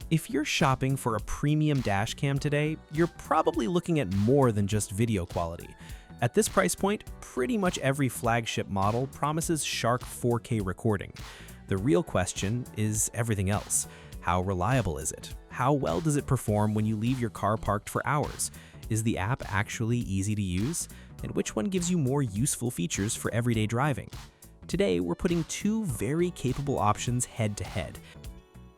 If you're shopping for a premium dashcam today, you're probably looking at more than just video quality. At this price point, pretty much every flagship model promises sharp 4K recording. The real question is everything else. How reliable is it? How well does it perform when you leave your car parked for hours? Is the app actually easy to use? And which one gives you more useful features for everyday driving? Today, we're putting two very capable options head-to-head.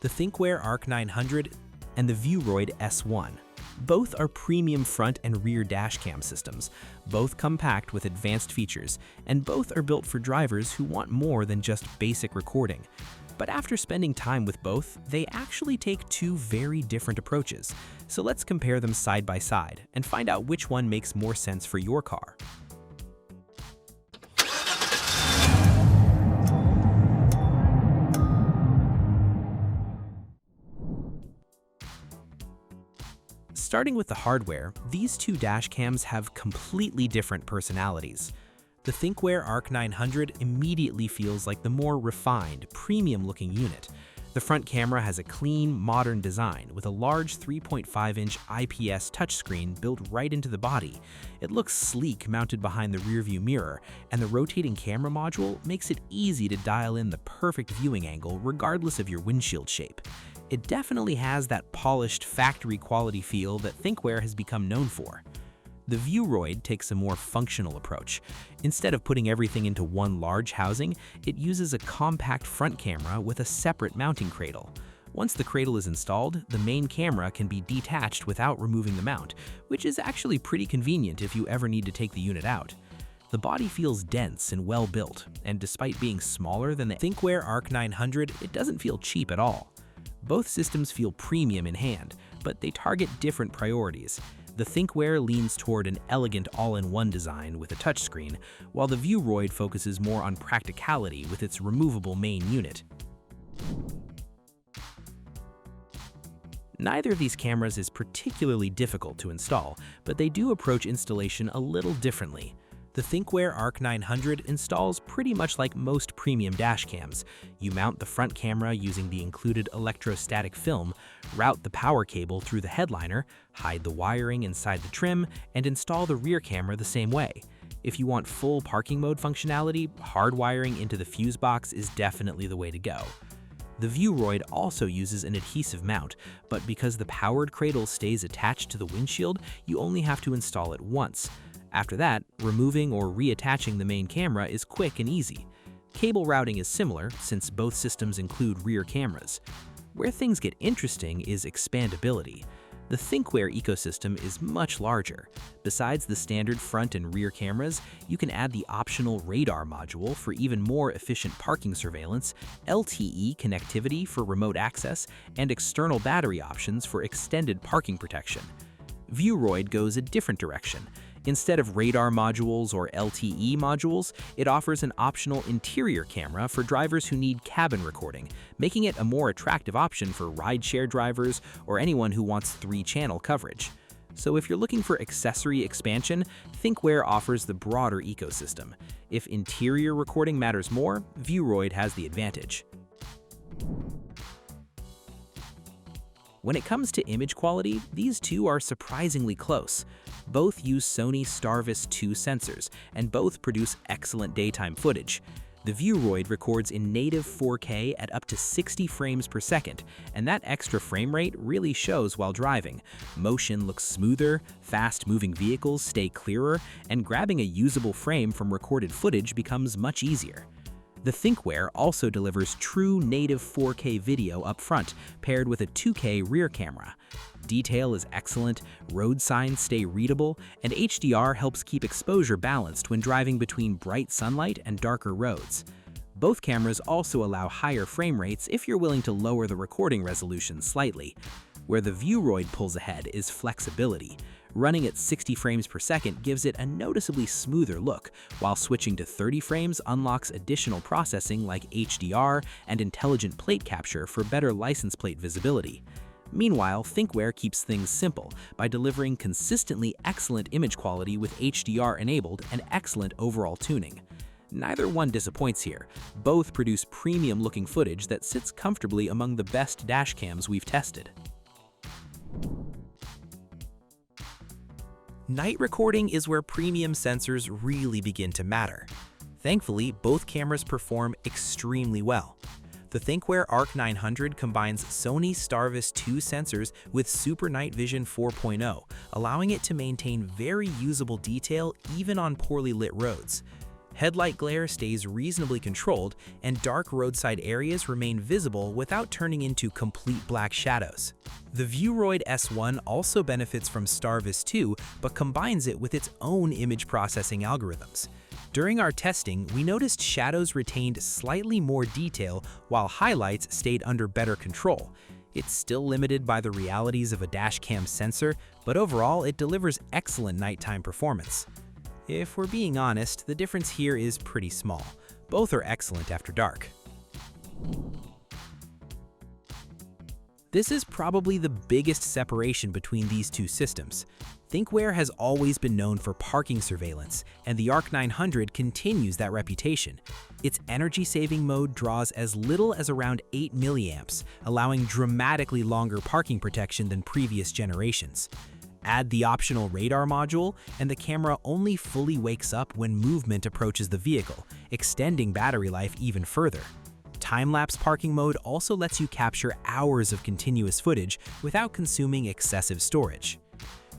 The Thinkware ARC900 and the Vueroid S1. Both are premium front and rear dashcam systems. Both come packed with advanced features, and both are built for drivers who want more than just basic recording. But after spending time with both, they actually take two very different approaches. So let's compare them side by side and find out which one makes more sense for your car. Starting with the hardware, these two dashcams have completely different personalities. The Thinkware ARC900 immediately feels like the more refined, premium-looking unit. The front camera has a clean, modern design with a large 3.5-inch IPS touchscreen built right into the body. It looks sleek mounted behind the rearview mirror, and the rotating camera module makes it easy to dial in the perfect viewing angle regardless of your windshield shape. It definitely has that polished, factory-quality feel that Thinkware has become known for. The Vueroid takes a more functional approach. Instead of putting everything into one large housing, it uses a compact front camera with a separate mounting cradle. Once the cradle is installed, the main camera can be detached without removing the mount, which is actually pretty convenient if you ever need to take the unit out. The body feels dense and well-built, and despite being smaller than the Thinkware ARC900, it doesn't feel cheap at all. Both systems feel premium in hand, but they target different priorities. The Thinkware leans toward an elegant all-in-one design with a touchscreen, while the Vueroid focuses more on practicality with its removable main unit. Neither of these cameras is particularly difficult to install, but they do approach installation a little differently. The Thinkware ARC900 installs pretty much like most premium dashcams. You mount the front camera using the included electrostatic film, route the power cable through the headliner, hide the wiring inside the trim, and install the rear camera the same way. If you want full parking mode functionality, hard wiring into the fuse box is definitely the way to go. The Vueroid also uses an adhesive mount, but because the powered cradle stays attached to the windshield, you only have to install it once. After that, removing or reattaching the main camera is quick and easy. Cable routing is similar, since both systems include rear cameras. Where things get interesting is expandability. The Thinkware ecosystem is much larger. Besides the standard front and rear cameras, you can add the optional radar module for even more efficient parking surveillance, LTE connectivity for remote access, and external battery options for extended parking protection. Vueroid goes a different direction. Instead of radar modules or LTE modules, it offers an optional interior camera for drivers who need cabin recording, making it a more attractive option for rideshare drivers or anyone who wants 3-channel coverage. So if you're looking for accessory expansion, Thinkware offers the broader ecosystem. If interior recording matters more, Vueroid has the advantage. When it comes to image quality, these two are surprisingly close. Both use Sony Starvis 2 sensors, and both produce excellent daytime footage. The Vueroid records in native 4K at up to 60 frames per second, and that extra frame rate really shows while driving. Motion looks smoother, fast-moving vehicles stay clearer, and grabbing a usable frame from recorded footage becomes much easier. The Thinkware also delivers true native 4K video up front, paired with a 2K rear camera. Detail is excellent, road signs stay readable, and HDR helps keep exposure balanced when driving between bright sunlight and darker roads. Both cameras also allow higher frame rates if you're willing to lower the recording resolution slightly. Where the Vueroid pulls ahead is flexibility. Running at 60 frames per second gives it a noticeably smoother look, while switching to 30 frames unlocks additional processing like HDR and intelligent plate capture for better license plate visibility. Meanwhile, Thinkware keeps things simple by delivering consistently excellent image quality with HDR enabled and excellent overall tuning. Neither one disappoints here. Both produce premium-looking footage that sits comfortably among the best dashcams we've tested. Night recording is where premium sensors really begin to matter. Thankfully, both cameras perform extremely well. The Thinkware ARC900 combines Sony Starvis 2 sensors with Super Night Vision 4.0, allowing it to maintain very usable detail even on poorly lit roads. Headlight glare stays reasonably controlled, and dark roadside areas remain visible without turning into complete black shadows. The Vueroid S1 also benefits from Starvis 2, but combines it with its own image processing algorithms. During our testing, we noticed shadows retained slightly more detail while highlights stayed under better control. It's still limited by the realities of a dashcam sensor, but overall it delivers excellent nighttime performance. If we're being honest, the difference here is pretty small. Both are excellent after dark. This is probably the biggest separation between these two systems. Thinkware has always been known for parking surveillance, and the ARC900 continues that reputation. Its energy-saving mode draws as little as around 8 milliamps, allowing dramatically longer parking protection than previous generations. Add the optional radar module, and the camera only fully wakes up when movement approaches the vehicle, extending battery life even further. Time-lapse parking mode also lets you capture hours of continuous footage without consuming excessive storage.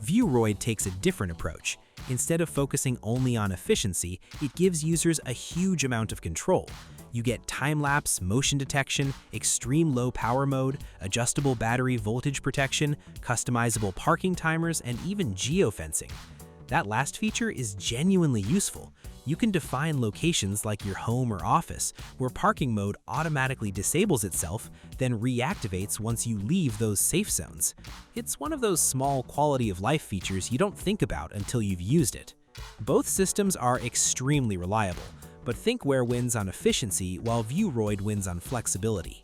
Vueroid takes a different approach. Instead of focusing only on efficiency, it gives users a huge amount of control. You get time-lapse, motion detection, extreme low power mode, adjustable battery voltage protection, customizable parking timers, and even geofencing. That last feature is genuinely useful. You can define locations like your home or office, where parking mode automatically disables itself, then reactivates once you leave those safe zones. It's one of those small quality-of-life features you don't think about until you've used it. Both systems are extremely reliable, but Thinkware wins on efficiency while Vueroid wins on flexibility.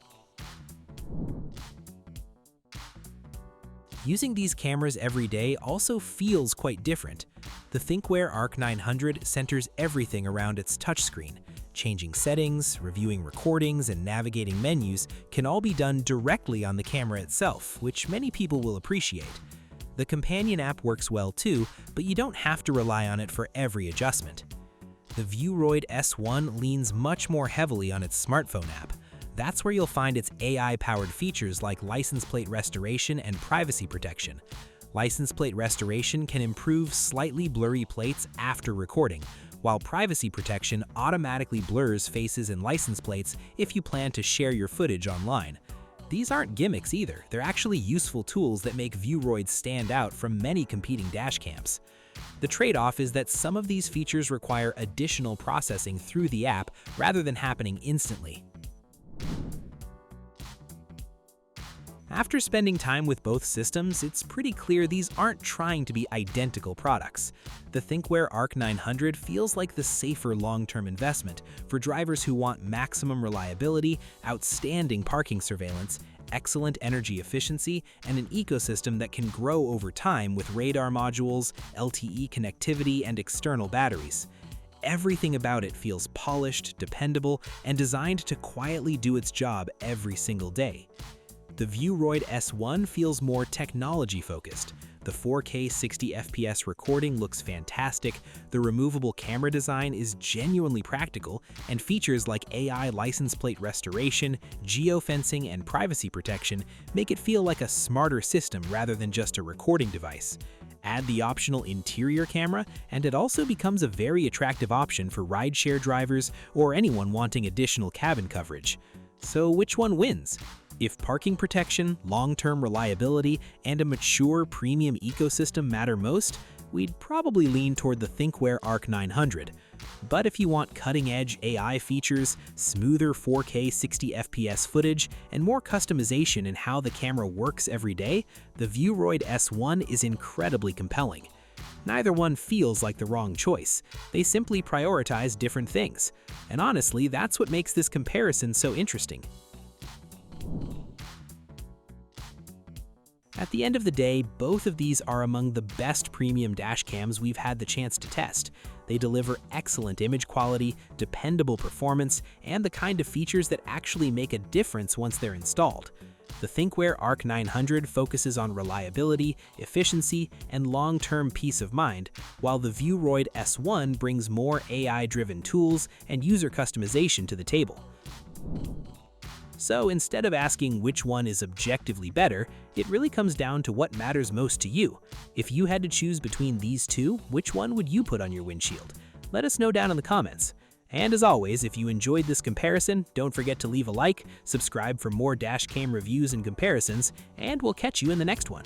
Using these cameras every day also feels quite different. The Thinkware ARC900 centers everything around its touchscreen. Changing settings, reviewing recordings, and navigating menus can all be done directly on the camera itself, which many people will appreciate. The companion app works well too, but you don't have to rely on it for every adjustment. The Vueroid S1 leans much more heavily on its smartphone app. That's where you'll find its AI-powered features like license plate restoration and privacy protection. License plate restoration can improve slightly blurry plates after recording, while privacy protection automatically blurs faces and license plates if you plan to share your footage online. These aren't gimmicks either, they're actually useful tools that make Vueroid stand out from many competing dashcams. The trade-off is that some of these features require additional processing through the app rather than happening instantly. After spending time with both systems, it's pretty clear these aren't trying to be identical products. The Thinkware ARC900 feels like the safer long-term investment for drivers who want maximum reliability, outstanding parking surveillance, excellent energy efficiency, and an ecosystem that can grow over time with radar modules, LTE connectivity, and external batteries. Everything about it feels polished, dependable, and designed to quietly do its job every single day. The Vueroid S1 feels more technology-focused. The 4K 60 FPS recording looks fantastic, the removable camera design is genuinely practical, and features like AI license plate restoration, geofencing, and privacy protection make it feel like a smarter system rather than just a recording device. Add the optional interior camera, and it also becomes a very attractive option for rideshare drivers or anyone wanting additional cabin coverage. So which one wins? If parking protection, long-term reliability, and a mature premium ecosystem matter most, we'd probably lean toward the Thinkware ARC900. But if you want cutting-edge AI features, smoother 4K 60 FPS footage, and more customization in how the camera works every day, the Vueroid S1 is incredibly compelling. Neither one feels like the wrong choice. They simply prioritize different things. And honestly, that's what makes this comparison so interesting. At the end of the day, both of these are among the best premium dashcams we've had the chance to test. They deliver excellent image quality, dependable performance, and the kind of features that actually make a difference once they're installed. The Thinkware ARC900 focuses on reliability, efficiency, and long-term peace of mind, while the Vueroid S1 brings more AI-driven tools and user customization to the table. So instead of asking which one is objectively better, it really comes down to what matters most to you. If you had to choose between these two, which one would you put on your windshield? Let us know down in the comments. And as always, if you enjoyed this comparison, don't forget to leave a like, subscribe for more dashcam reviews and comparisons, and we'll catch you in the next one.